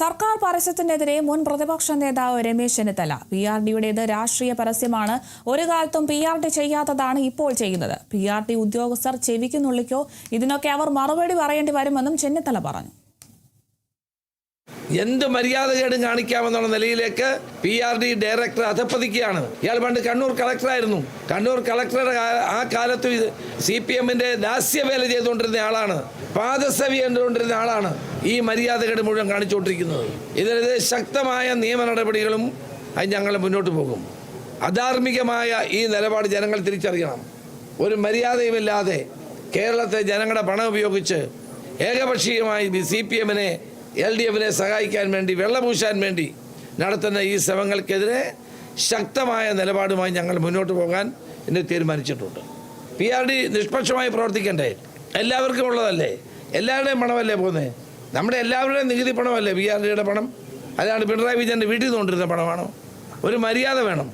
സർക്കാർ പരസ്യത്തിനെതിരെ മുൻ പ്രതിപക്ഷ നേതാവ് രമേശ് ചെന്നിത്തല PRDയുടേത് രാഷ്ട്രീയ പരസ്യമാണ്. ഒരു കാലത്തും PRD ചെയ്യാത്തതാണ് ഇപ്പോൾ ചെയ്യുന്നത്. PRD ഉദ്യോഗസ്ഥർ ചെവിക്കുന്നുള്ളിക്കോ ഇതിനൊക്കെ അവർ മറുപടി പറയേണ്ടി വരുമെന്നും ചെന്നിത്തല പറഞ്ഞു. എന്ത് മര്യാദകേടും കാണിക്കാമെന്നുള്ള നിലയിലേക്ക് PRD ഡയറക്ടർ അധപ്പതിക്കുകയാണ്. ഇയാൾ പണ്ട് കണ്ണൂർ കളക്ടറായിരുന്നു. കണ്ണൂർ കളക്ടറുടെ ആ കാലത്ത് CPMന്റെ ദാസ്യവേല ചെയ്തുകൊണ്ടിരുന്ന ആളാണ്, പാദസേവ ചെയ്തുകൊണ്ടിരുന്ന ആളാണ് ഈ മര്യാദകേട് മുഴുവൻ കാണിച്ചുകൊണ്ടിരിക്കുന്നത്. ഇതിനെതിരെ ശക്തമായ നിയമ നടപടികളും ഞങ്ങൾ മുന്നോട്ട് പോകും. അധാർമികമായ ഈ നിലപാട് ജനങ്ങൾ തിരിച്ചറിയണം. ഒരു മര്യാദയുമില്ലാതെ കേരളത്തെ ജനങ്ങളുടെ പണം ഉപയോഗിച്ച് ഏകപക്ഷീയമായി CPMനെ LDFനെ സഹായിക്കാൻ വേണ്ടി, വെള്ളപൂശാൻ വേണ്ടി നടത്തുന്ന ഈ ശ്രമങ്ങൾക്കെതിരെ ശക്തമായ നിലപാടുമായി ഞങ്ങൾ മുന്നോട്ട് പോകാൻ ഇന്ന് തീരുമാനിച്ചിട്ടുണ്ട്. PRD നിഷ്പക്ഷമായി പ്രവർത്തിക്കണ്ടേ? എല്ലാവർക്കും ഉള്ളതല്ലേ? എല്ലാവരുടെയും പണമല്ലേ പോകുന്നത്? നമ്മുടെ എല്ലാവരുടെയും നികുതി പണമല്ലേ PRDയുടെ പണം? അതാണ് പിണറായി വിജയൻ്റെ വീട്ടിൽ നിന്ന് കൊണ്ടിരുന്ന പണമാണോ? ഒരു മര്യാദ വേണം.